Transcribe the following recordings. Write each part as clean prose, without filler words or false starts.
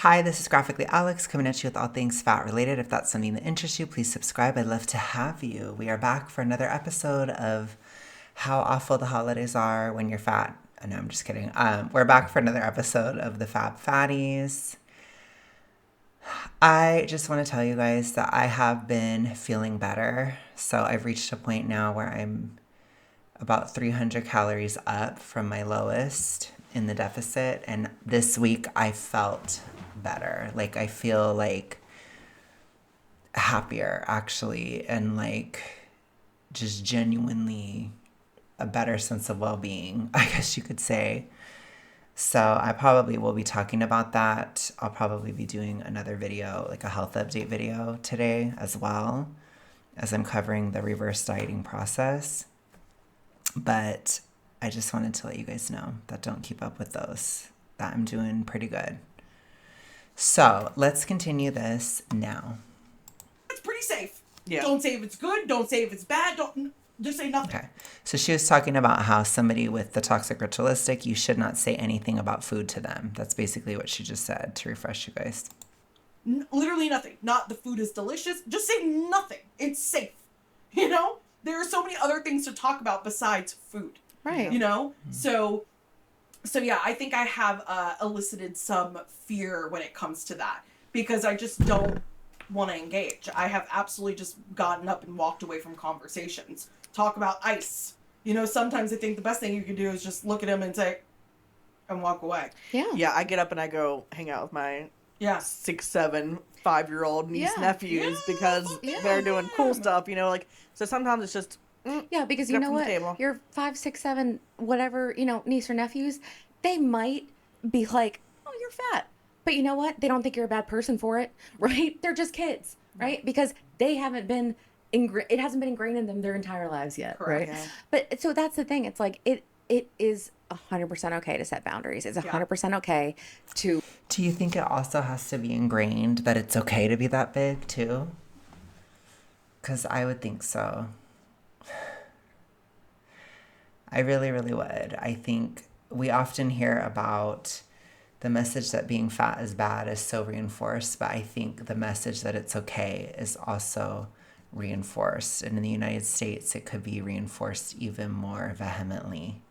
Hi, this is Graphically Alex coming at you with all things fat related. If that's something that interests you, please subscribe. I'd love to have you. We are back for another episode of How Awful the Holidays Are When You're Fat. No, I'm just kidding. We're back for another episode of the Fab Fatties. I just want to tell you guys that I have been feeling better. So I've reached a point now where I'm about 300 calories up from my lowest in the deficit. And this week I felt better. Like I feel like happier actually, and like just genuinely a better sense of well-being, I guess you could say. So I probably will be talking about that. I'll probably be doing another video, like a health update video today as well, as I'm covering the reverse dieting process. But I just wanted to let you guys know that don't keep up with those, that I'm doing pretty good. So let's continue this now. It's pretty safe. Yeah. Don't say if it's good. Don't say if it's bad. Don't just say nothing. Okay. So she was talking about how somebody with the toxic ritualistic, you should not say anything about food to them. That's basically what she just said, to refresh you guys. Literally nothing. Not the food is delicious. Just say nothing. It's safe. You know? There are so many other things to talk about besides food. Right. You know? So yeah, I think I have elicited some fear when it comes to that. Because I just don't want to engage. I have absolutely just gotten up and walked away from conversations. Talk about ice. You know, sometimes I think the best thing you can do is just look at them and say, and walk away. Yeah. I get up and I go hang out with my 6, 7, 5-year-old nephews because they're doing cool stuff, you know, like, so sometimes it's just because you know what, your 5, 6, 7 whatever, you know, niece or nephews, they might be like, oh, you're fat, but you know what, they don't think you're a bad person for it, right? They're just kids, right? Because they haven't been it hasn't been ingrained in them their entire lives yet. Correct. Right. But so that's the thing, it's like it is 100% okay to set boundaries. It's 100% okay to. Do you think it also has to be ingrained that it's okay to be that big too? Because I would think so. I really, really would. I think we often hear about the message that being fat is bad is so reinforced, but I think the message that it's okay is also reinforced. And in the United States, it could be reinforced even more vehemently,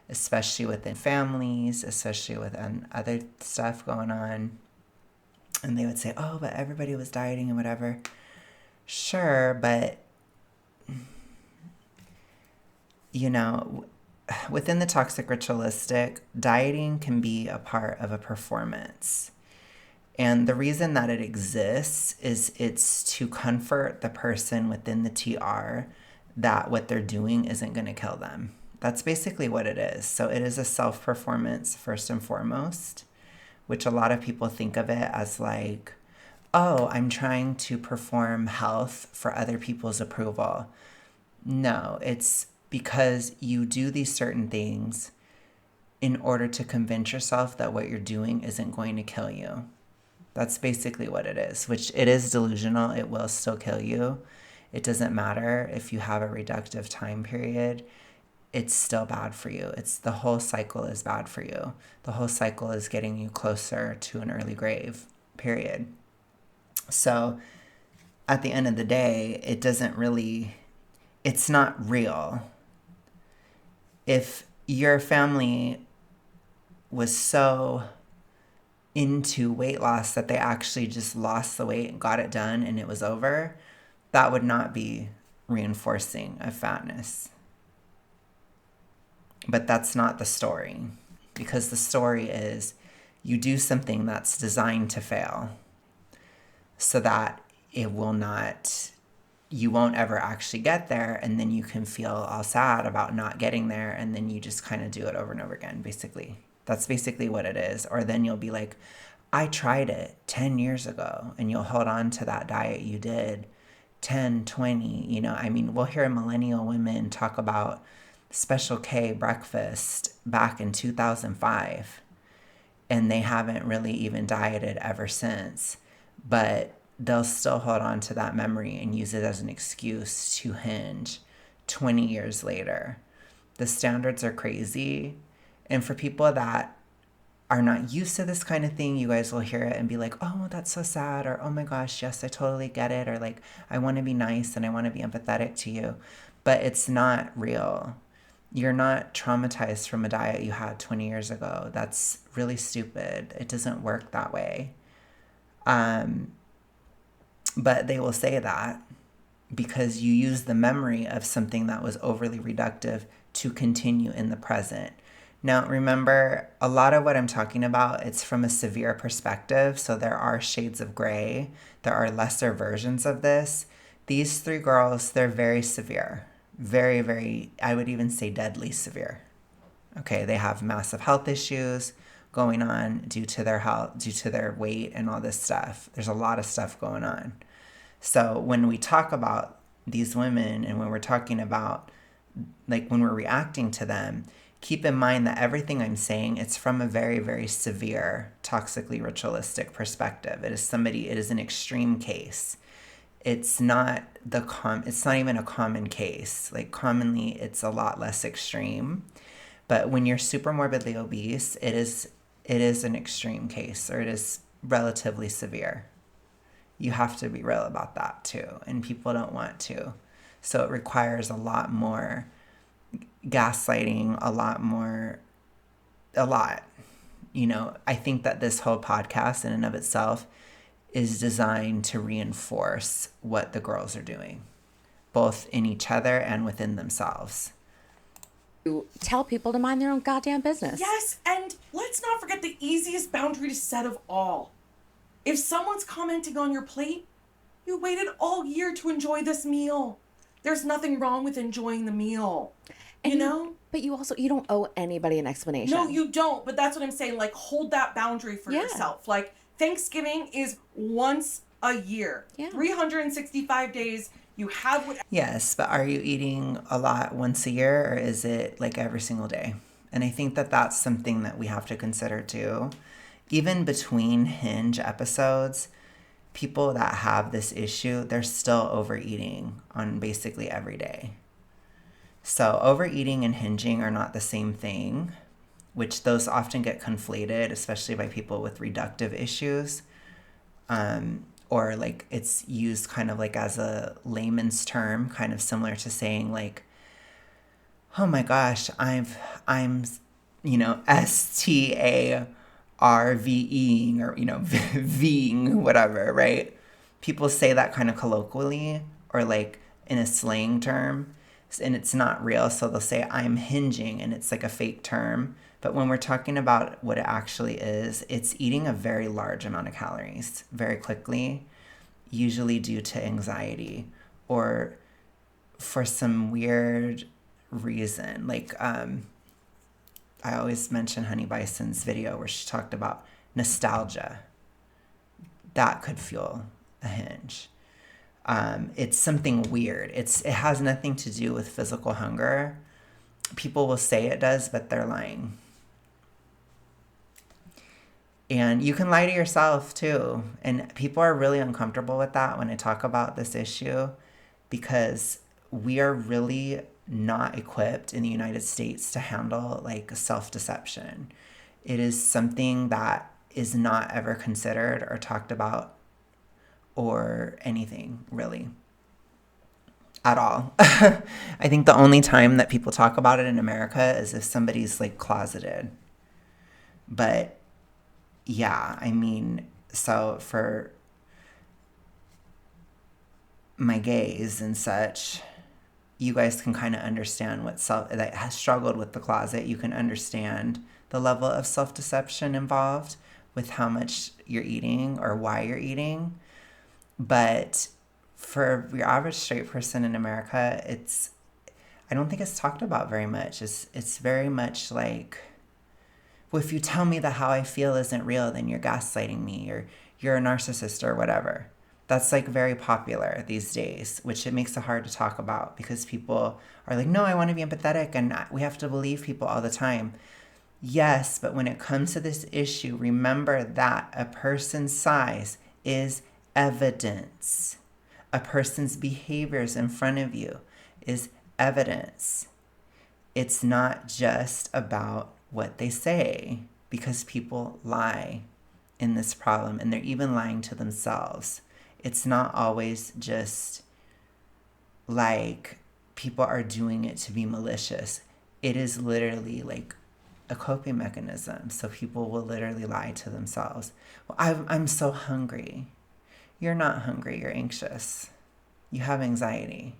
especially within families, especially with other stuff going on. And they would say, oh, but everybody was dieting and whatever. Sure, but, you know, within the toxic ritualistic, dieting can be a part of a performance. And the reason that it exists is it's to comfort the person within the TR that what they're doing isn't going to kill them. That's basically what it is. So it is a self-performance first and foremost, which a lot of people think of it as like, oh, I'm trying to perform health for other people's approval. No, it's because you do these certain things in order to convince yourself that what you're doing isn't going to kill you. That's basically what it is, which it is delusional. It will still kill you. It doesn't matter if you have a reductive time period. It's still bad for you. The whole cycle is bad for you. The whole cycle is getting you closer to an early grave, period. So at the end of the day, it's not real. If your family was so into weight loss that they actually just lost the weight and got it done and it was over, that would not be reinforcing of fatness. But that's not the story, because the story is you do something that's designed to fail so that you won't ever actually get there, and then you can feel all sad about not getting there, and then you just kind of do it over and over again, basically. That's basically what it is. Or then you'll be like, I tried it 10 years ago, and you'll hold on to that diet you did 10, 20, you know. I mean, we'll hear millennial women talk about Special K breakfast back in 2005, and they haven't really even dieted ever since, but they'll still hold on to that memory and use it as an excuse to hinge 20 years later. The standards are crazy. And for people that are not used to this kind of thing, you guys will hear it and be like, oh, that's so sad, or oh my gosh, yes, I totally get it, or like, I want to be nice and I want to be empathetic to you. But it's not real. You're not traumatized from a diet you had 20 years ago. That's really stupid. It doesn't work that way. But they will say that because you use the memory of something that was overly reductive to continue in the present. Now, remember, a lot of what I'm talking about, it's from a severe perspective. So there are shades of gray. There are lesser versions of this. These 3 girls, they're very severe. Very, very, I would even say deadly severe. Okay, they have massive health issues going on due to their health, due to their weight and all this stuff. There's a lot of stuff going on. So when we talk about these women and when we're talking about, like when we're reacting to them, keep in mind that everything I'm saying, it's from a very, very severe, toxically ritualistic perspective. It is an extreme case. It's not it's not even a common case. Like commonly, it's a lot less extreme. But when you're super morbidly obese, it is an extreme case, or it is relatively severe. You have to be real about that too, and people don't want to. So it requires a lot more gaslighting, a lot. You know, I think that this whole podcast in and of itself is designed to reinforce what the girls are doing, both in each other and within themselves. Tell people to mind their own goddamn business. Yes, and let's not forget the easiest boundary to set of all. If someone's commenting on your plate, you waited all year to enjoy this meal. There's nothing wrong with enjoying the meal. You know? But you don't owe anybody an explanation. No, you don't. But that's what I'm saying. Like, hold that boundary for yourself. Like, Thanksgiving is once a year. Yeah. 365 days. You have what... Yes, but are you eating a lot once a year, or is it like every single day? And I think that that's something that we have to consider too. Even between Hinge episodes, people that have this issue, they're still overeating on basically every day. So overeating and hinging are not the same thing, which those often get conflated, especially by people with reductive issues. Or like it's used kind of like as a layman's term, kind of similar to saying like, oh my gosh, I'm STARVEing or, Ving, whatever, right? People say that kind of colloquially or like in a slang term, and it's not real. So they'll say I'm hinging, and it's like a fake term. But when we're talking about what it actually is, it's eating a very large amount of calories very quickly, usually due to anxiety or for some weird reason. Like, I always mention Honey Bison's video where she talked about nostalgia. That could fuel a hinge. It's something weird. It has nothing to do with physical hunger. People will say it does, but they're lying. And you can lie to yourself too. And people are really uncomfortable with that when I talk about this issue, because we are really not equipped in the United States to handle like self-deception. It is something that is not ever considered or talked about or anything really at all. I think the only time that people talk about it in America is if somebody's like closeted. But yeah, I mean, so for my gays and such, you guys can kind of understand that has struggled with the closet. You can understand the level of self-deception involved with how much you're eating or why you're eating. But for your average straight person in America, I don't think it's talked about very much. It's very much like, well, if you tell me that how I feel isn't real, then you're gaslighting me, or you're a narcissist or whatever. That's like very popular these days, which it makes it hard to talk about because people are like, no, I want to be empathetic and we have to believe people all the time. Yes, but when it comes to this issue, remember that a person's size is evidence. A person's behaviors in front of you is evidence. It's not just about what they say. because people lie in this problem, and they're even lying to themselves. It's not always just like people are doing it to be malicious. It is literally like a coping mechanism. So people will literally lie to themselves. Well, I'm so hungry. You're not hungry. You're anxious. You have anxiety.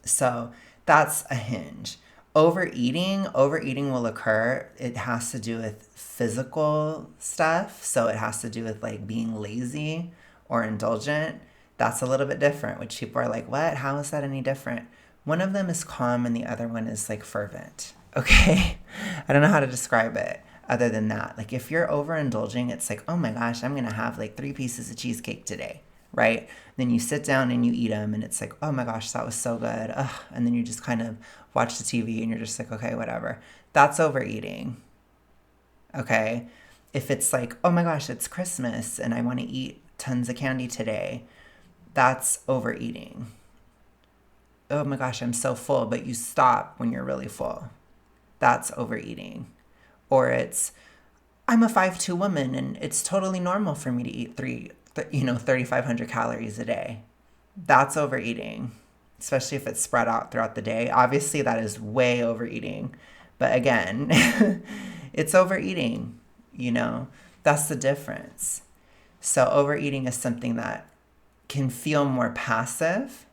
So that's a hinge. Overeating will occur. It has to do with physical stuff. So it has to do with like being lazy or indulgent. That's a little bit different, which people are like, what? How is that any different? One of them is calm and the other one is like fervent. Okay. I don't know how to describe it other than that. Like if you're overindulging, it's like, oh my gosh, I'm going to have like 3 pieces of cheesecake today. Right? Then you sit down and you eat them and it's like, oh my gosh, that was so good. Ugh. And then you just kind of watch the TV and you're just like, okay, whatever. That's overeating. Okay? If it's like, oh my gosh, it's Christmas and I want to eat tons of candy today, that's overeating. Oh my gosh, I'm so full, but you stop when you're really full. That's overeating. Or it's, I'm a 5'2" woman and it's totally normal for me to eat 3,500 calories a day. That's overeating, especially if it's spread out throughout the day. Obviously, that is way overeating. But again, it's overeating, that's the difference. So overeating is something that can feel more passive.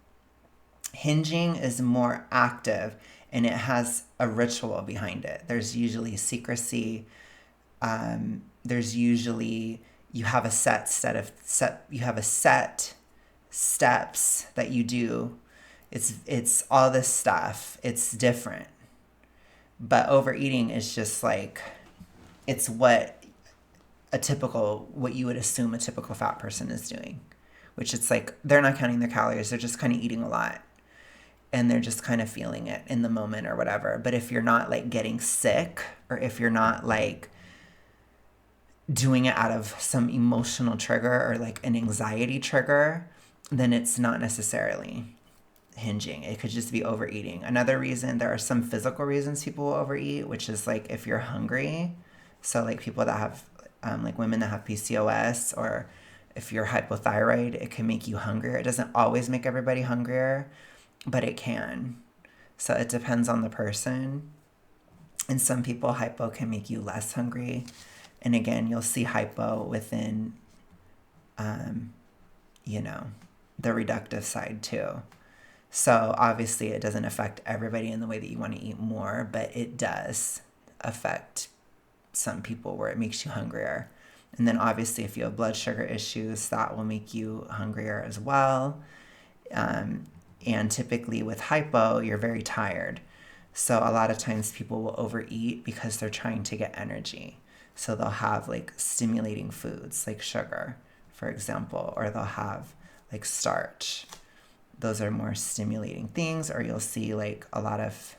Hinging is more active and it has a ritual behind it. There's usually secrecy. There's usually you have a set steps that you do. It's all this stuff. It's different. But overeating is just like, it's what you would assume a typical fat person is doing, which it's like they're not counting their calories. They're just kind of eating a lot and they're just kind of feeling it in the moment or whatever. But if you're not like getting sick, or if you're not like doing it out of some emotional trigger or like an anxiety trigger, then it's not necessarily hinging. It could just be overeating. Another reason, there are some physical reasons people will overeat, which is like if you're hungry. So like people that have, like women that have PCOS, or if you're hypothyroid, it can make you hungrier. It doesn't always make everybody hungrier, but it can. So it depends on the person. And some people, hypo can make you less hungry. And again, you'll see hypo within, the reductive side too. So obviously it doesn't affect everybody in the way that you want to eat more, but it does affect some people where it makes you hungrier. And then obviously if you have blood sugar issues, that will make you hungrier as well. And typically with hypo, you're very tired. So a lot of times people will overeat because they're trying to get energy. So they'll have like stimulating foods like sugar, for example, or they'll have like starch. Those are more stimulating things. Or you'll see like a lot of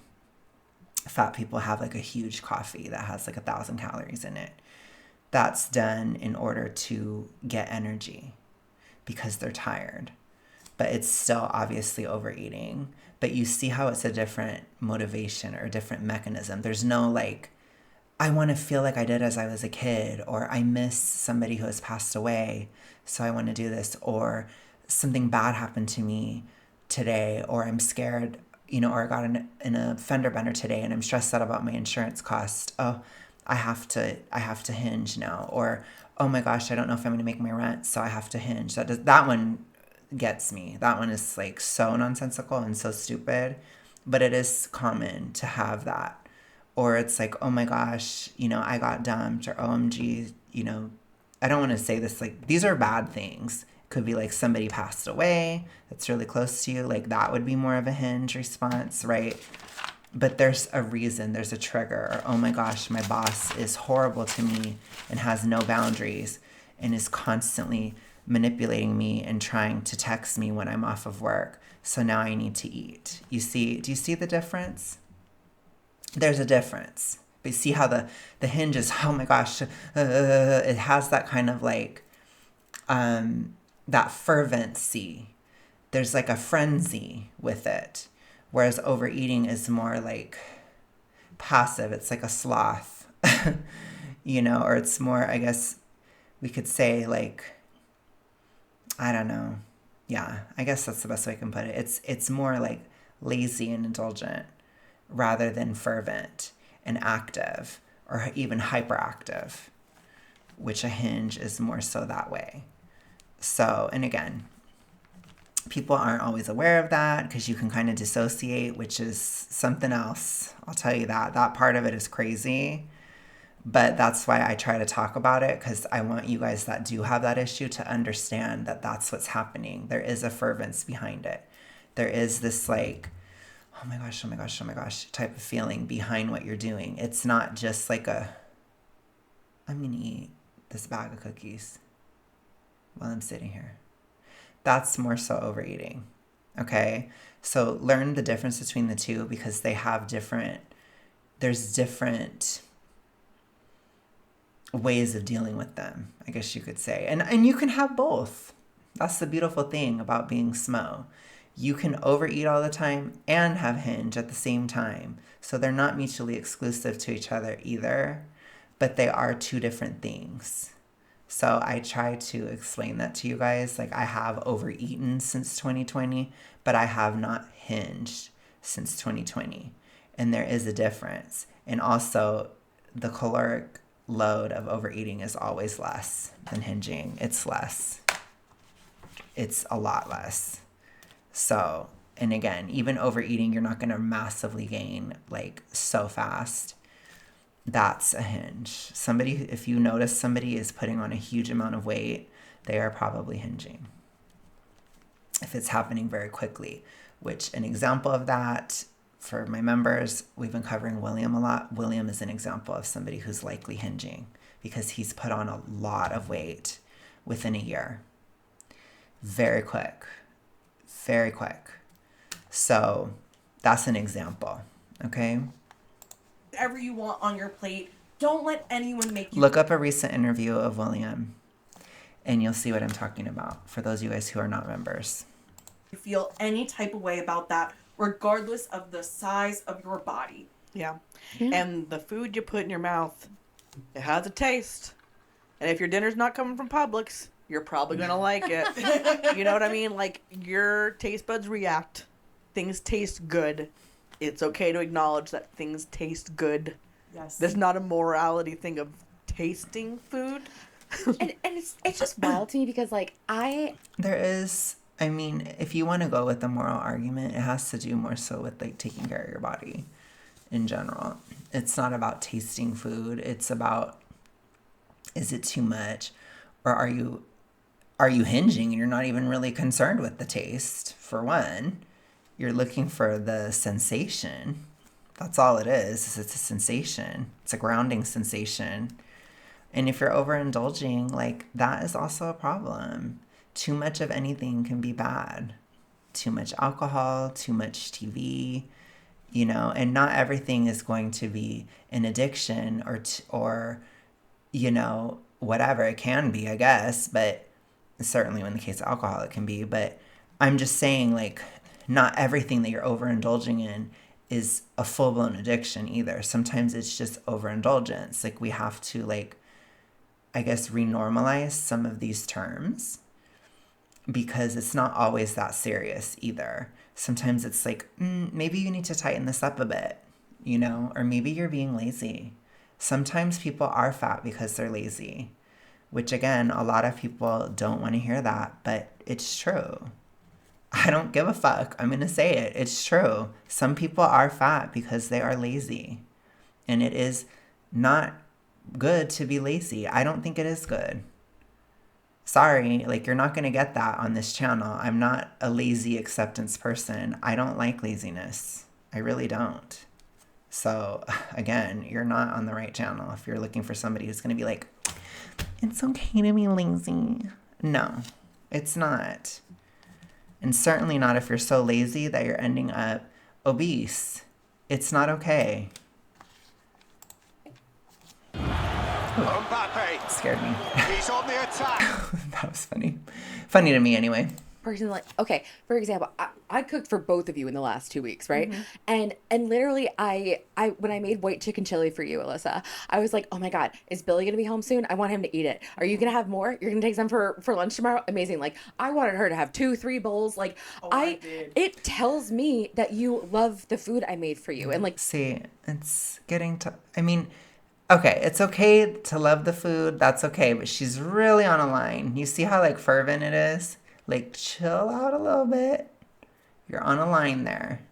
fat people have like a huge coffee that has like 1,000 calories in it. That's done in order to get energy because they're tired. But it's still obviously overeating. But you see how it's a different motivation or a different mechanism. There's no like, I want to feel like I did as I was a kid, or I miss somebody who has passed away, so I want to do this, or something bad happened to me today, or I'm scared, or I got in a fender bender today and I'm stressed out about my insurance cost. Oh, I have to hinge now. Or, oh my gosh, I don't know if I'm going to make my rent, so I have to hinge. That one gets me. That one is like so nonsensical and so stupid, but it is common to have that. Or it's like, oh my gosh, I got dumped, or OMG, I don't want to say this, like, these are bad things. It could be like somebody passed away that's really close to you. Like that would be more of a hinge response, right? But there's a reason, there's a trigger. Or, oh my gosh, my boss is horrible to me and has no boundaries and is constantly manipulating me and trying to text me when I'm off of work. So now I need to eat. Do you see the difference? There's a difference. But you see how the hinge is, oh my gosh, it has that kind of like, that fervency. There's like a frenzy with it. Whereas overeating is more like passive. It's like a sloth, or it's more, I guess we could say like, I don't know. Yeah, I guess that's the best way I can put it. It's more like lazy and indulgent rather than fervent and active or even hyperactive, which a hinge is more so that way. So, and again, people aren't always aware of that because you can kind of dissociate, which is something else. I'll tell you that. That part of it is crazy. But that's why I try to talk about it, because I want you guys that do have that issue to understand that that's what's happening. There is a fervence behind it. There is this like, oh my gosh, oh my gosh, oh my gosh type of feeling behind what you're doing. It's not just like I'm going to eat this bag of cookies while I'm sitting here. That's more so overeating. Okay? So learn the difference between the two, because they have there's different ways of dealing with them, I guess you could say. And you can have both. That's the beautiful thing about being smo. You can overeat all the time and have hinge at the same time. So they're not mutually exclusive to each other either, but they are two different things. So I try to explain that to you guys. Like, I have overeaten since 2020, but I have not hinged since 2020. And there is a difference. And also, the caloric load of overeating is always less than hinging. It's less. It's a lot less. So, and again, even overeating, you're not going to massively gain like so fast. That's a hinge. Somebody, if you notice somebody is putting on a huge amount of weight, they are probably hinging. If it's happening very quickly, which an example of that for my members, we've been covering William a lot. William is an example of somebody who's likely hinging because he's put on a lot of weight within a year. Very quick. Very quick. So that's an example. Okay? Whatever you want on your plate. Don't let anyone make you... Look up a recent interview of William and you'll see what I'm talking about for those of you guys who are not members. You feel any type of way about that, regardless of the size of your body. Yeah. And the food you put in your mouth, it has a taste. And if your dinner's not coming from Publix, you're probably going to like it. You know what I mean? Like, your taste buds react. Things taste good. It's okay to acknowledge that things taste good. Yes. There's not a morality thing of tasting food. and it's just wild to me because, like, There is... I mean, if you want to go with the moral argument, it has to do more so with like taking care of your body in general. It's not about tasting food. It's about, is it too much? Or are you hinging and you're not even really concerned with the taste? For one, you're looking for the sensation. That's all it is it's a sensation. It's a grounding sensation. And if you're overindulging, like, that is also a problem. Too much of anything can be bad. Too much alcohol, too much TV, and not everything is going to be an addiction or whatever. It can be, I guess, but certainly in the case of alcohol, it can be. But I'm just saying, like, not everything that you're overindulging in is a full-blown addiction either. Sometimes it's just overindulgence. Like, we have to, like, I guess, renormalize some of these terms, because it's not always that serious either. Sometimes it's like, maybe you need to tighten this up a bit, or maybe you're being lazy. Sometimes people are fat because they're lazy, which again, a lot of people don't want to hear that, but it's true. I don't give a fuck. I'm going to say it. It's true. Some people are fat because they are lazy, and it is not good to be lazy. I don't think it is good. Sorry, like, you're not going to get that on this channel. I'm not a lazy acceptance person. I don't like laziness. I really don't. So, again, you're not on the right channel if you're looking for somebody who's going to be like, it's okay to be lazy. No, it's not. And certainly not if you're so lazy that you're ending up obese. It's not okay. Mbappe scared me. He's on the attack. That was funny. Funny to me anyway. person like, okay, for example, I cooked for both of you in the last 2 weeks, right? And literally I when I made white chicken chili for you, Alyssa, I was like, oh my God, is Billy gonna be home soon? I want him to eat it. Are you gonna have more? You're gonna take some for lunch tomorrow? Amazing. Like, I wanted her to have 2-3 bowls. Like, I did. it tells me that you love the food I made for you. And like, See, it's getting to, I mean, okay, it's okay to love the food. That's okay. But she's really on a line. You see how like fervent it is? Like, chill out a little bit. You're on a line there.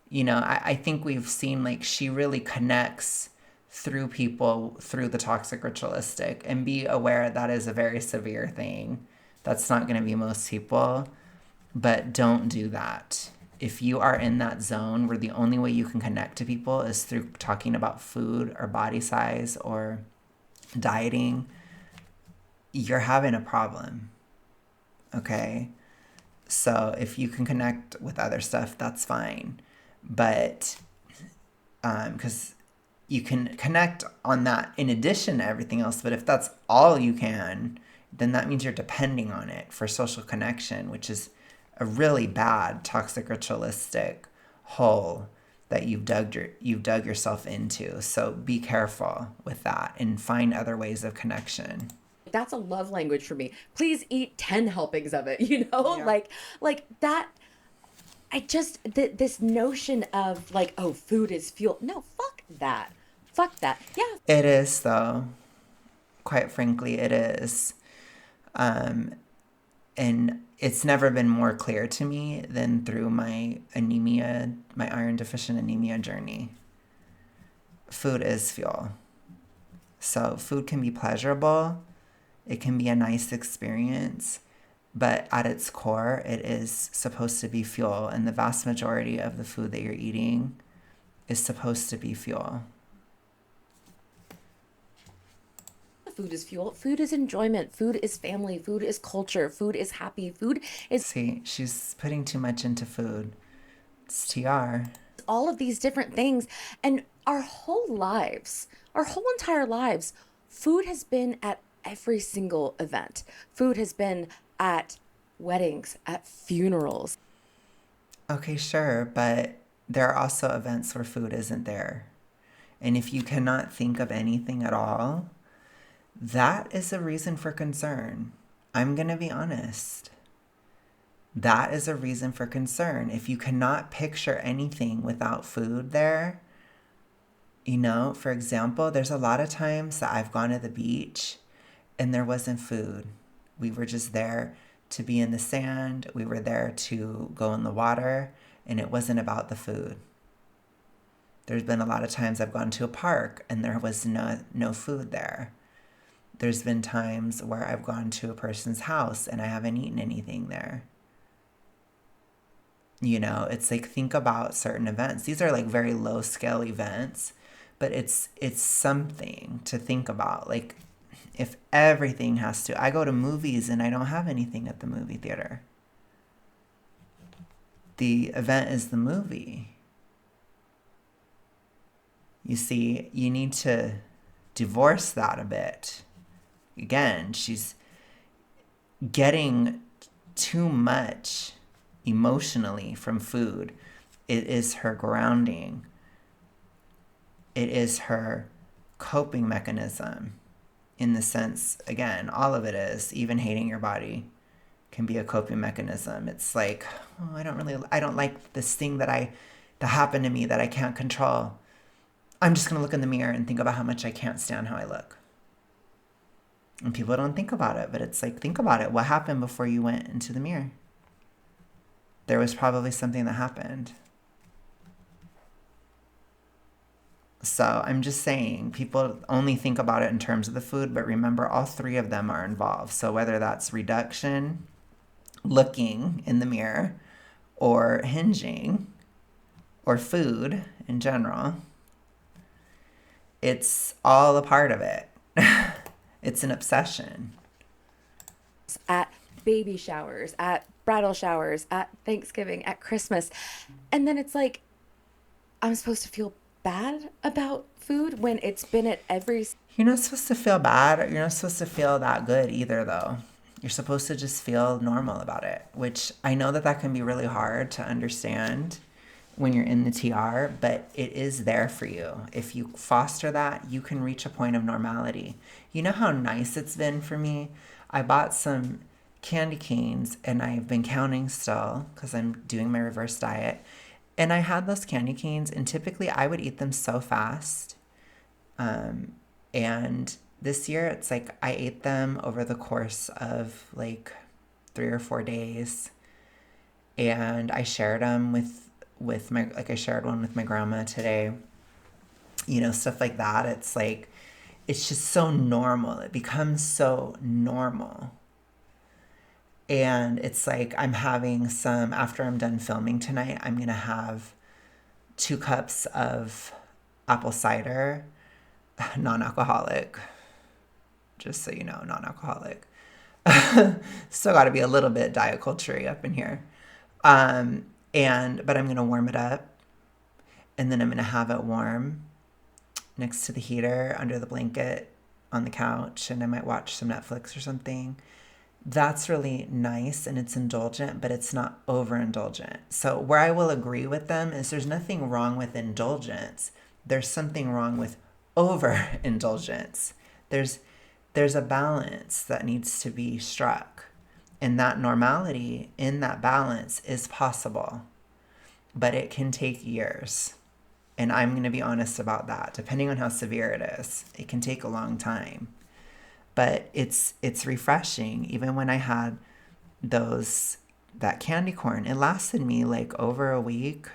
You know, I think we've seen like she really connects through people through the toxic ritualistic, and be aware that is a very severe thing. That's not going to be most people, but don't do that. If you are in that zone where the only way you can connect to people is through talking about food or body size or dieting, you're having a problem. Okay? So if you can connect with other stuff, that's fine. But because you can connect on that in addition to everything else, but if that's all you can, then that means you're depending on it for social connection, which is a really bad toxic ritualistic hole that you've dug yourself into. So be careful with that and find other ways of connection. that's a love language for me. Please eat 10 helpings of it, you know? Yeah. Like that. I just this notion of like, oh, food is fuel. No, fuck that. Fuck that. Yeah. It is, though. Quite frankly, it is. And it's never been more clear to me than through my anemia, my iron deficient anemia journey. Food is fuel. So food can be pleasurable. It can be a nice experience. But at its core, it is supposed to be fuel. And the vast majority of the food that you're eating is supposed to be fuel. Food is fuel. Food is enjoyment. Food is family. Food is culture. Food is happy. Food is... See, she's putting too much into food. It's TR. all of these different things. And our whole lives, our whole entire lives, food has been at every single event. Food has been at weddings, at funerals. Okay, sure, but there are also events where food isn't there. And if you cannot think of anything at all, that is a reason for concern. I'm going to be honest. That is a reason for concern. If you cannot picture anything without food there, you know, for example, there's a lot of times that I've gone to the beach and there wasn't food. We were just there to be in the sand. We were there to go in the water, and it wasn't about the food. There's been a lot of times I've gone to a park and there was no food there. There's been times where I've gone to a person's house and I haven't eaten anything there. You know, it's like, think about certain events. These are like very low scale events, but it's something to think about. Like, if everything has to, I go to movies and I don't have anything at the movie theater. The event is the movie. You see, you need to divorce that a bit. Again, she's getting too much emotionally from food. It is her grounding. It is her coping mechanism. In the sense, again, all of it is, even hating your body can be a coping mechanism. It's like, oh, I don't like this thing that happened to me that I can't control. I'm just going to look in the mirror and think about how much I can't stand how I look. And people don't think about it, but it's like, think about it. What happened before you went into the mirror? There was probably something that happened. So I'm just saying, people only think about it in terms of the food, but remember, all three of them are involved. So whether that's reduction, looking in the mirror, or hinging, or food in general, it's all a part of it. It's an obsession. At baby showers, at bridal showers, at Thanksgiving, at Christmas. And then it's like, I'm supposed to feel bad about food when it's been at every... You're not supposed to feel bad. You're not supposed to feel that good either, though. You're supposed to just feel normal about it, which I know that can be really hard to understand when you're in the TR, but it is there for you. If you foster that, you can reach a point of normality. You know how nice it's been for me? I bought some candy canes and I've been counting still because I'm doing my reverse diet. And I had those candy canes, and typically I would eat them so fast. And this year it's like I ate them over the course of like 3 or 4 days. And I shared them with my, like I shared one with my grandma today. You know, stuff like that. It's like, it's just so normal. It becomes so normal. And it's like I'm having some, after I'm done filming tonight, I'm going to have 2 cups of apple cider, non-alcoholic. Just so you know, non-alcoholic. Still got to be a little bit diet culture up in here. But I'm going to warm it up, and then I'm going to have it warm next to the heater under the blanket on the couch, and I might watch some Netflix or something. That's really nice and it's indulgent, but it's not overindulgent. So where I will agree with them is there's nothing wrong with indulgence. There's something wrong with overindulgence. There's a balance that needs to be struck. And that normality in that balance is possible, but it can take years. And I'm going to be honest about that. Depending on how severe it is, it can take a long time. But it's refreshing. Even when I had that candy corn, it lasted me like over a week,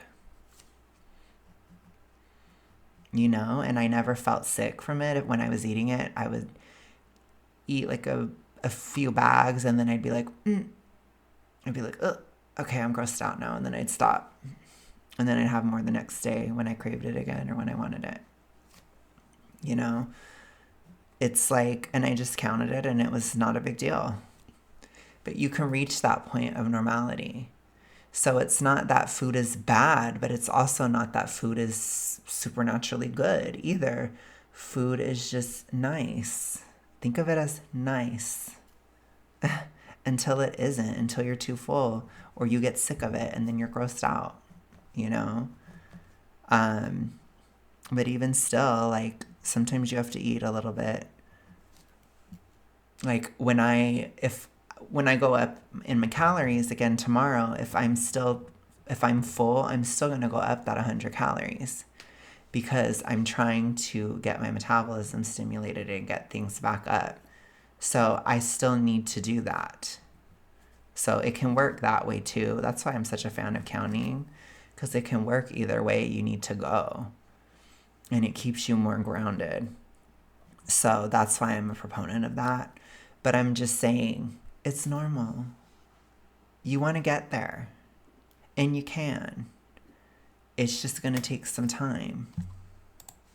you know, and I never felt sick from it. When I was eating it, I would eat like a few bags, and then I'd be like, ugh, okay, I'm grossed out now. And then I'd stop. And then I'd have more the next day when I craved it again or when I wanted it, you know? It's like, and I just counted it and it was not a big deal. But you can reach that point of normality. So it's not that food is bad, but it's also not that food is supernaturally good either. Food is just nice. Think of it as nice until it isn't, until you're too full or you get sick of it and then you're grossed out, you know? But even still, like, sometimes you have to eat a little bit. Like when I go up in my calories again tomorrow, if I'm full, I'm still going to go up that 100 calories because I'm trying to get my metabolism stimulated and get things back up. So I still need to do that. So it can work that way too. That's why I'm such a fan of counting, because it can work either way you need to go. And it keeps you more grounded. So that's why I'm a proponent of that. But I'm just saying, it's normal. You want to get there. And you can. It's just going to take some time.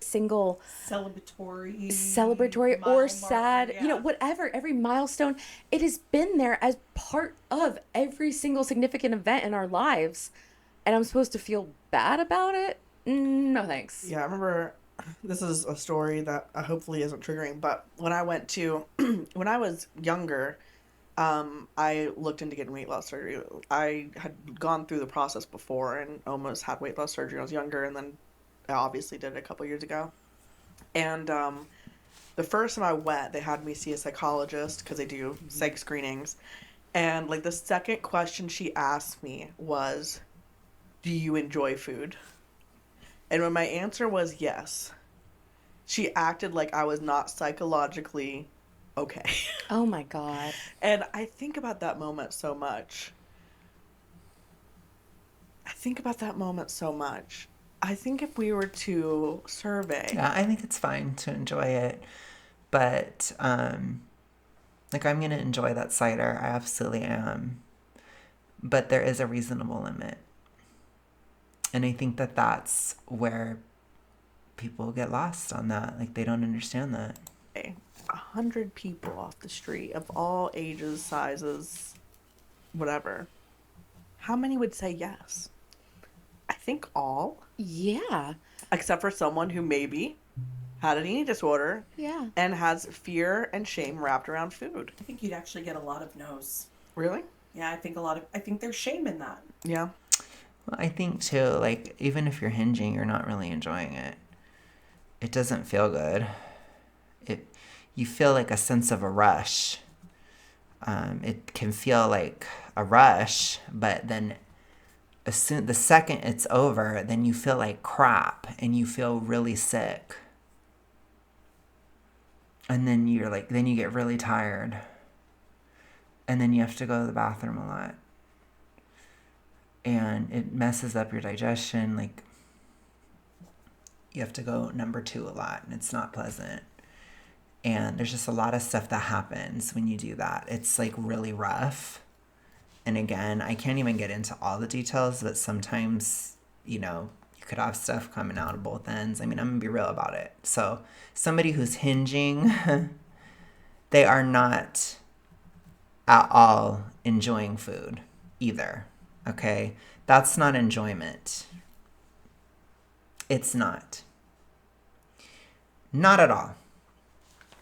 Single celebratory or sad, yeah. you know, whatever, every milestone, it has been there as part of every single significant event in our lives. And I'm supposed to feel bad about it? No thanks. Yeah, I remember, this is a story that hopefully isn't triggering, but when I went to, when I was younger, I looked into getting weight loss surgery. I had gone through the process before and almost had weight loss surgery when I was younger, and then I obviously did it a couple years ago. And the first time I went, they had me see a psychologist because they do psych screenings. And like the second question she asked me was, do you enjoy food? And when my answer was yes, she acted like I was not psychologically okay. Oh my God. And I think about that moment so much. I think if we were to survey. Yeah, I think it's fine to enjoy it. But, like, I'm going to enjoy that cider. I absolutely am. But there is a reasonable limit. And I think that that's where people get lost on that. Like, they don't understand that. 100 people off the street of all ages, sizes, whatever. How many would say yes? I think all. Yeah. Except for someone who maybe had an eating disorder, Yeah. and has fear and shame wrapped around food. I think you'd actually get a lot of no's. Really? Yeah, I think there's shame in that. Yeah. Well, I think too, like, even if you're hinging, you're not really enjoying it. It doesn't feel good. You feel like a sense of a rush. It can feel like a rush, but then the second it's over, then you feel like crap and you feel really sick. And then then you get really tired. And then you have to go to the bathroom a lot. And it messes up your digestion. Like, you have to go number 2 a lot, and it's not pleasant. And there's just a lot of stuff that happens when you do that. It's like really rough. And again, I can't even get into all the details, but sometimes, you could have stuff coming out of both ends. I mean, I'm going to be real about it. So somebody who's hinging, they are not at all enjoying food either. Okay? That's not enjoyment. It's not. Not at all.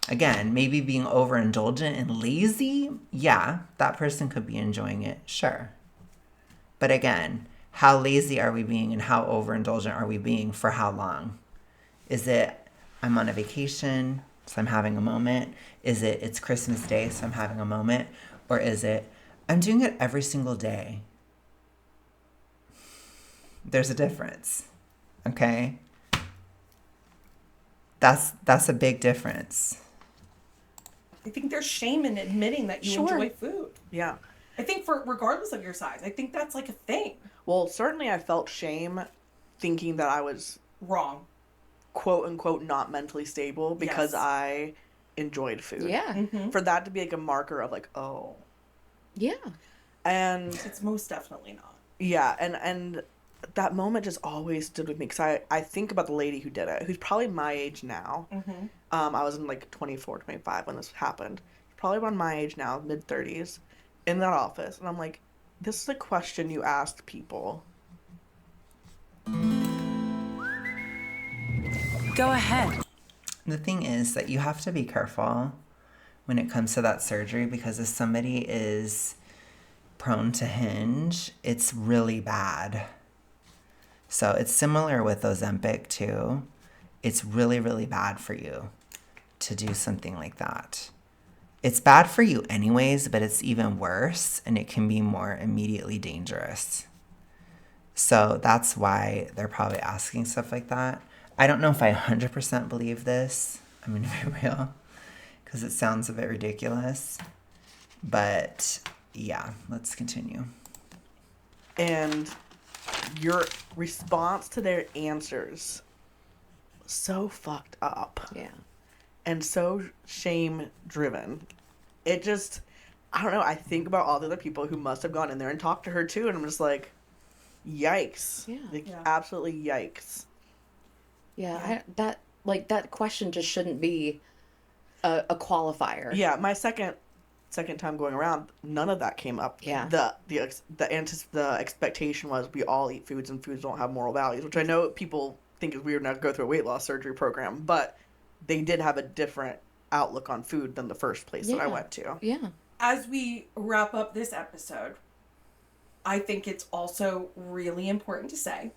Again, maybe being overindulgent and lazy, yeah, that person could be enjoying it, sure. But again, how lazy are we being and how overindulgent are we being for how long? Is it, I'm on a vacation, so I'm having a moment? Is it, it's Christmas Day, so I'm having a moment? Or is it, I'm doing it every single day? There's a difference, okay? That's a big difference. I think there's shame in admitting that you enjoy food. Yeah. I think regardless of your size, I think that's like a thing. Well, certainly I felt shame thinking that I was wrong, quote unquote, not mentally stable because Yes. I enjoyed food. Yeah. Mm-hmm. For that to be like a marker of like, oh. Yeah. And It's most definitely not. yeah, and that moment just always stood with me because I think about the lady who did it, who's probably my age now. Mm-hmm. I was in like 24, 25 when this happened. Probably around my age now, mid-30s, in that office. And I'm like, this is a question you ask people. Go ahead. The thing is that you have to be careful when it comes to that surgery, because if somebody is prone to hinge, it's really bad. So it's similar with Ozempic too. It's really, really bad for you to do something like that. It's bad for you anyways, but it's even worse, and it can be more immediately dangerous. So that's why they're probably asking stuff like that. I don't know if I 100% believe this. I'm going to be real, because it sounds a bit ridiculous. But yeah, let's continue. And your response to their answers, so fucked up. Yeah. And so shame driven. It just, I don't know. I think about all the other people who must have gone in there and talked to her too. And I'm just like, yikes. Yeah. Like, Yeah. absolutely yikes. Yeah. That question just shouldn't be a qualifier. Yeah. My second time going around, none of that came up. Yeah. The expectation was we all eat foods and foods don't have moral values, which I know people think is weird now to go through a weight loss surgery program, but they did have a different outlook on food than the first place that I went to. Yeah. As we wrap up this episode, I think it's also really important to say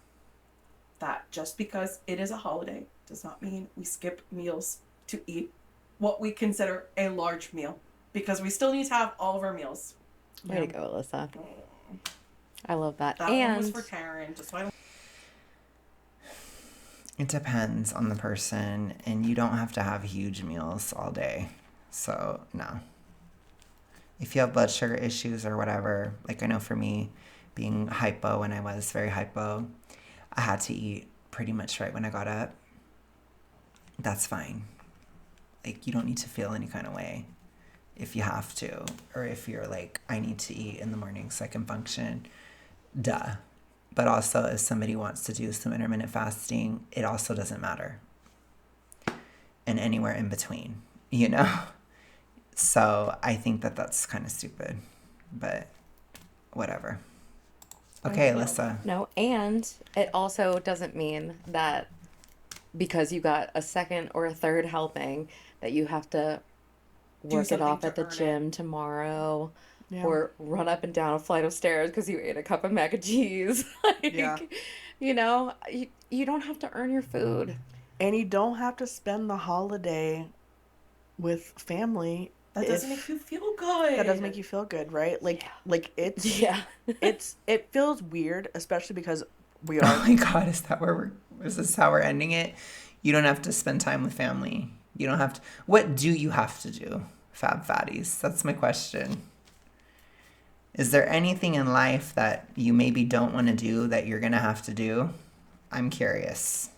that just because it is a holiday does not mean we skip meals to eat what we consider a large meal, because we still need to have all of our meals. Way to go, Alyssa. I love that. That one was for Karen. Just so I don't... It depends on the person, and you don't have to have huge meals all day. So, no. If you have blood sugar issues or whatever, like I know for me, being hypo when I was very hypo, I had to eat pretty much right when I got up. That's fine. Like, you don't need to feel any kind of way if you have to, or if you're like, I need to eat in the morning so I can function. Duh. But also, if somebody wants to do some intermittent fasting, it also doesn't matter. And anywhere in between, you know? So I think that that's kind of stupid, but whatever. Okay, Alyssa. No, and it also doesn't mean that because you got a second or a third helping that you have to Do work it something off to at the earn it. gym tomorrow Yeah. or run up and down a flight of stairs because you ate a cup of mac and cheese. Like, Yeah. you don't have to earn your food. And you don't have to spend the holiday with family. That doesn't make you feel good. That doesn't make you feel good, right? Like, it's Yeah. it feels weird, especially because we Oh are. my God, is this how we're ending it? You don't have to spend time with family. You don't have to. What do you have to do, Fab Fatties? That's my question. Is there anything in life that you maybe don't want to do that you're going to have to do? I'm curious.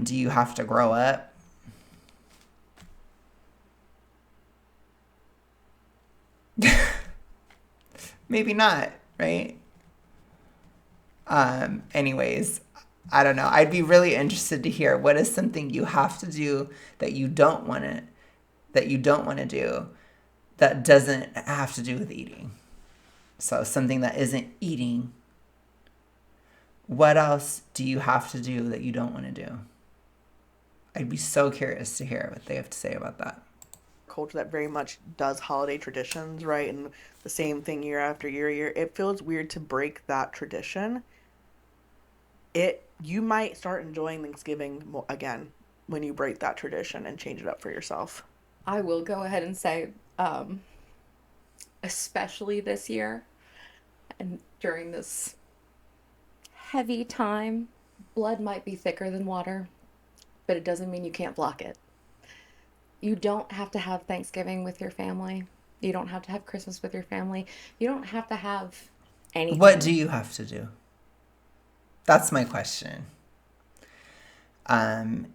Do you have to grow up? Maybe not, right? Anyways, I don't know. I'd be really interested to hear what is something you have to do that you don't want to do that doesn't have to do with eating. So something that isn't eating. What else do you have to do that you don't want to do? I'd be so curious to hear what they have to say about that. Culture that very much does holiday traditions, right? And the same thing year after year. It feels weird to break that tradition. You might start enjoying Thanksgiving again when you break that tradition and change it up for yourself. I will go ahead and say, especially this year and during this heavy time, blood might be thicker than water, but it doesn't mean you can't block it. You don't have to have Thanksgiving with your family. You don't have to have Christmas with your family. You don't have to have anything. What do you have to do? That's my question. I'll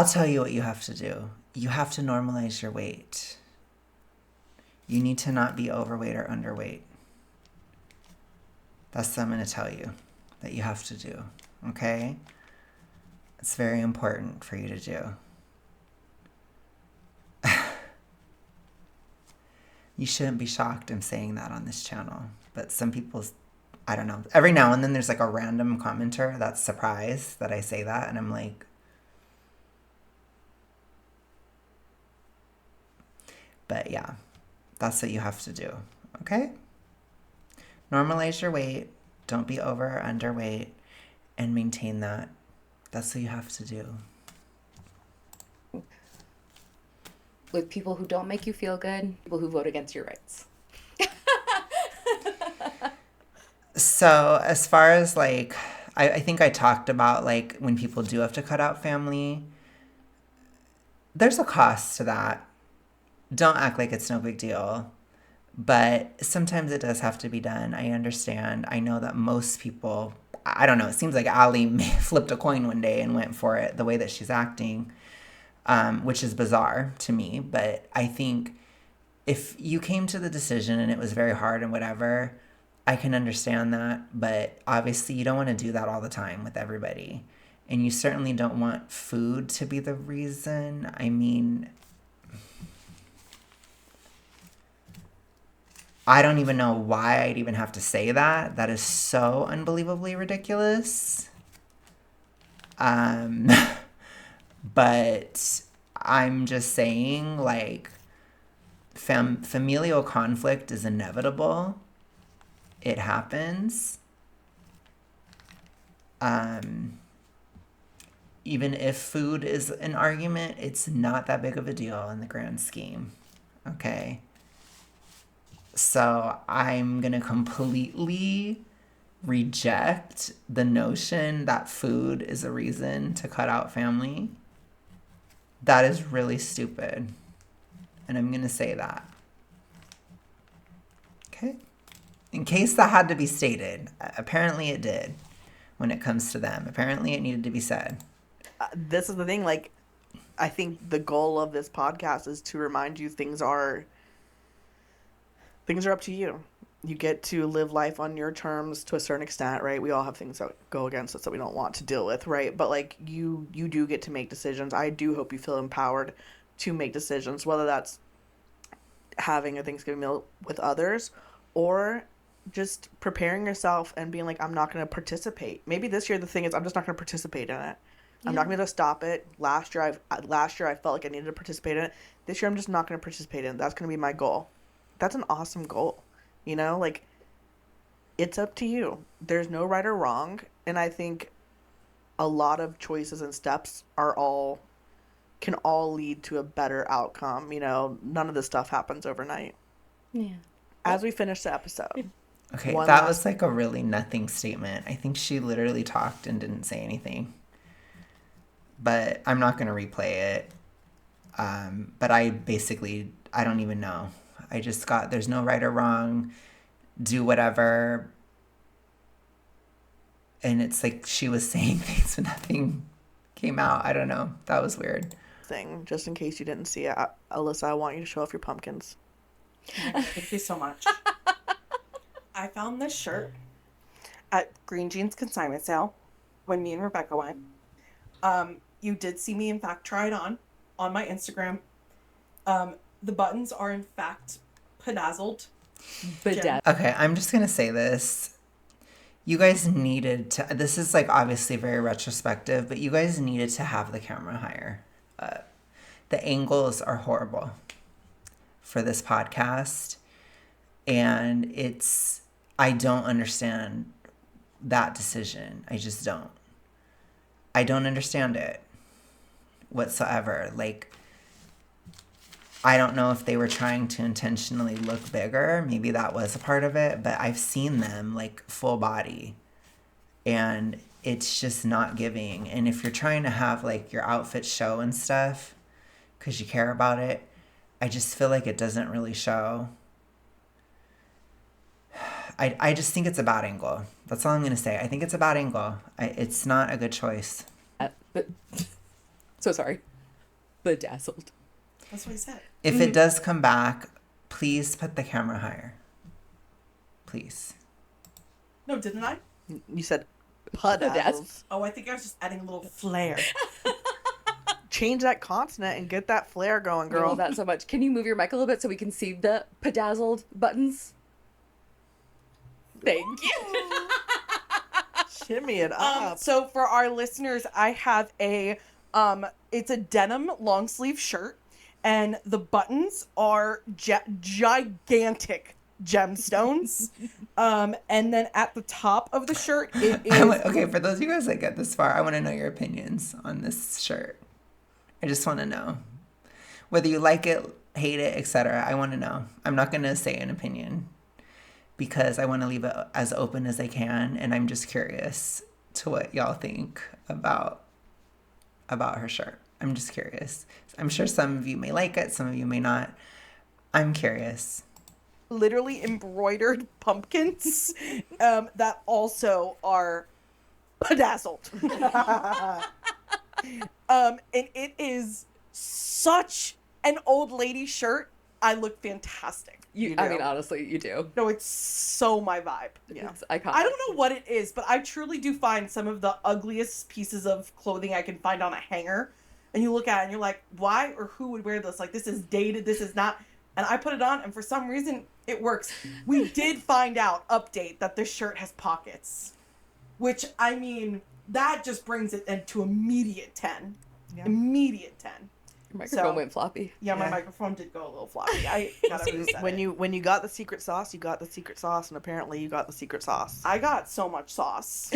tell you what you have to do. You have to normalize your weight. You need to not be overweight or underweight. That's what I'm going to tell you that you have to do. Okay? It's very important for you to do. You shouldn't be shocked I'm saying that on this channel. But some people, I don't know. Every now and then there's like a random commenter that's surprised that I say that. And I'm like, but yeah, that's what you have to do. Okay? Normalize your weight. Don't be over or underweight. And maintain that. That's what you have to do. With people who don't make you feel good, people who vote against your rights. So as far as like, I think I talked about like when people do have to cut out family, there's a cost to that. Don't act like it's no big deal. But sometimes it does have to be done. I understand. I know that most people, I don't know, it seems like Allie flipped a coin one day and went for it the way that she's acting. Which is bizarre to me, but I think if you came to the decision and it was very hard and whatever, I can understand that, but obviously you don't want to do that all the time with everybody, and you certainly don't want food to be the reason. I mean, I don't even know why I'd even have to say that. That is so unbelievably ridiculous. But I'm just saying, like, familial conflict is inevitable. It happens. Even if food is an argument, it's not that big of a deal in the grand scheme. Okay? So I'm going to completely reject the notion that food is a reason to cut out family. That is really stupid. And I'm going to say that. Okay? In case that had to be stated. Apparently it did when it comes to them. Apparently it needed to be said. This is the thing, like, I think the goal of this podcast is to remind you things are up to you. You get to live life on your terms to a certain extent, right? We all have things that go against us that we don't want to deal with, right? But like you do get to make decisions. I do hope you feel empowered to make decisions, whether that's having a Thanksgiving meal with others or just preparing yourself and being like, I'm not going to participate. Maybe this year the thing is I'm just not going to participate in it. I'm not going to stop it. Last year I felt like I needed to participate in it. This year I'm just not going to participate in it. That's going to be my goal. That's an awesome goal. You know, like, it's up to you. There's no right or wrong. And I think a lot of choices and steps can all lead to a better outcome. You know, none of this stuff happens overnight. Yeah. As we finish the episode. Okay, that was like a really nothing statement. I think she literally talked and didn't say anything. But I'm not going to replay it. But I don't even know. I just got, there's no right or wrong. Do whatever. And it's like she was saying things, but nothing came out. I don't know. That was weird. Thing, just in case you didn't see it, Alyssa, I want you to show off your pumpkins. Thank you so much. I found this shirt at Green Jeans consignment sale when me and Rebecca went. You did see me, in fact, try it on my Instagram. The buttons are, in fact, bedazzled. Okay, I'm just going to say this. You guys needed to, this is like obviously very retrospective, but you guys needed to have the camera higher. The angles are horrible for this podcast. And I don't understand that decision. I just don't. I don't understand it whatsoever. Like, I don't know if they were trying to intentionally look bigger. Maybe that was a part of it, but I've seen them like full body and it's just not giving. And if you're trying to have like your outfit show and stuff because you care about it, I just feel like it doesn't really show. I just think it's a bad angle. That's all I'm going to say. I think it's a bad angle. It's not a good choice. So sorry. Bedazzled. That's what he said. If it does come back, please put the camera higher. Please. No, didn't I? You said bedazzled. Oh, I think I was just adding a little flair. Change that consonant and get that flair going, girl. I love that so much. Can you move your mic a little bit so we can see the bedazzled buttons? Thank you. Shimmy it up. So for our listeners, I have it's a denim long sleeve shirt, and the buttons are gigantic gemstones. And then at the top of the shirt, it is... Okay, for those of you guys that get this far, I want to know your opinions on this shirt. I just want to know. Whether you like it, hate it, etc. I want to know. I'm not going to say an opinion because I want to leave it as open as I can, and I'm just curious to what y'all think about her shirt. I'm just curious. I'm sure some of you may like it, some of you may not. I'm curious. Literally embroidered pumpkins that also are bedazzled. And it is such an old lady shirt. I look fantastic. I mean, honestly, you do. No, it's so my vibe. Yeah. It's iconic. I don't know what it is, but I truly do find some of the ugliest pieces of clothing I can find on a hanger. And you look at it and you're like, why or who would wear this? Like, this is dated. This is not. And I put it on, and for some reason, it works. We did find out, update, that this shirt has pockets. Which, I mean, that just brings it into immediate 10. Yeah. Immediate 10. Your microphone went floppy. Yeah, my microphone did go a little floppy. I gotta reset it. When you got the secret sauce, you got the secret sauce, and apparently you got the secret sauce. I got so much sauce.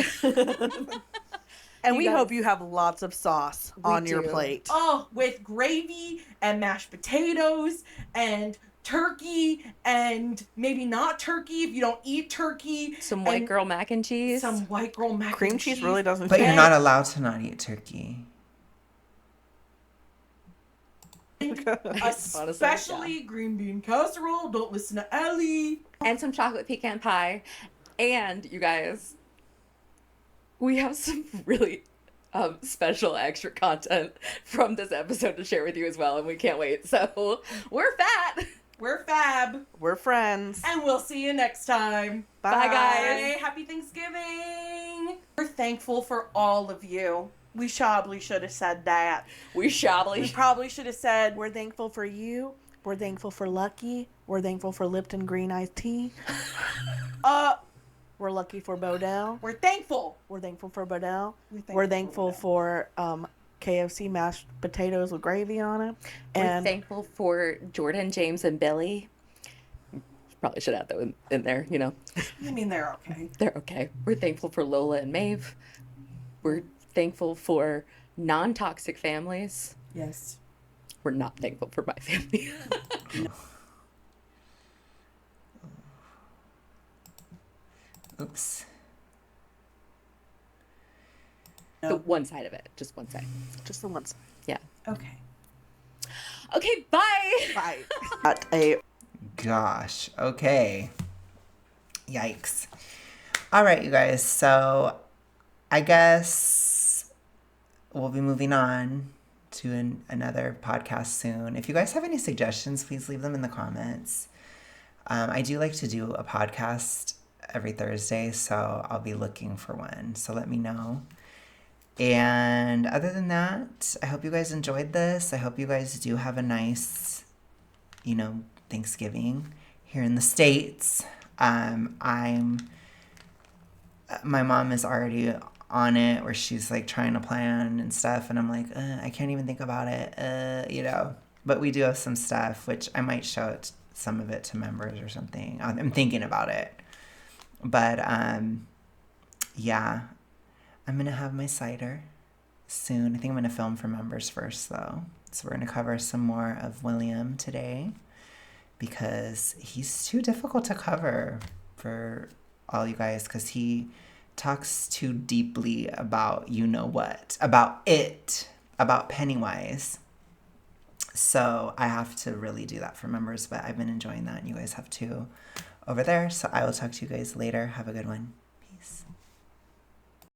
And we hope you have lots of sauce on your plate. Oh, with gravy and mashed potatoes and turkey and maybe not turkey if you don't eat turkey. Some white girl mac and cheese. Some white girl mac Cream and cheese cheese really doesn't. But you're not allowed to not eat turkey. Especially green bean casserole. Don't listen to Ellie. And some chocolate pecan pie. And you guys, we have some really special extra content from this episode to share with you as well, and we can't wait. So we're fat. We're fab. We're friends. And we'll see you next time. Bye guys. Happy Thanksgiving. We're thankful for all of you. We probably should have said that. We probably should have said, we're thankful for you. We're thankful for Lucky. We're thankful for Lipton Green Iced Tea. We're lucky for Bodell. We're thankful. We're thankful for Bodell. We're We're thankful for KFC mashed potatoes with gravy on it. We're thankful for Jordan, James, and Billy. Probably should add that in there, you know. I mean, they're okay. They're okay. We're thankful for Lola and Maeve. We're thankful for non-toxic families. Yes. We're not thankful for my family. Oops. The one side of it. Just one side. Just the one side. Yeah. Okay. Okay, bye. Bye. At a Gosh. Okay. Yikes. All right, you guys. So I guess we'll be moving on to another podcast soon. If you guys have any suggestions, please leave them in the comments. I do like to do a podcast every Thursday, so I'll be looking for one. So let me know. And other than that, I hope you guys enjoyed this. I hope you guys do have a nice, Thanksgiving here in the States. My mom is already on it where she's like trying to plan and stuff, and I'm like, I can't even think about it, but we do have some stuff which I might show some of it to members or something. I'm thinking about it, but yeah, I'm gonna have my cider soon. I think I'm gonna film for members first though, so we're gonna cover some more of William today because he's too difficult to cover for all you guys because he talks too deeply about about Pennywise. So I have to really do that for members, but I've been enjoying that and you guys have too over there. So I will talk to you guys later. Have a good one. Peace.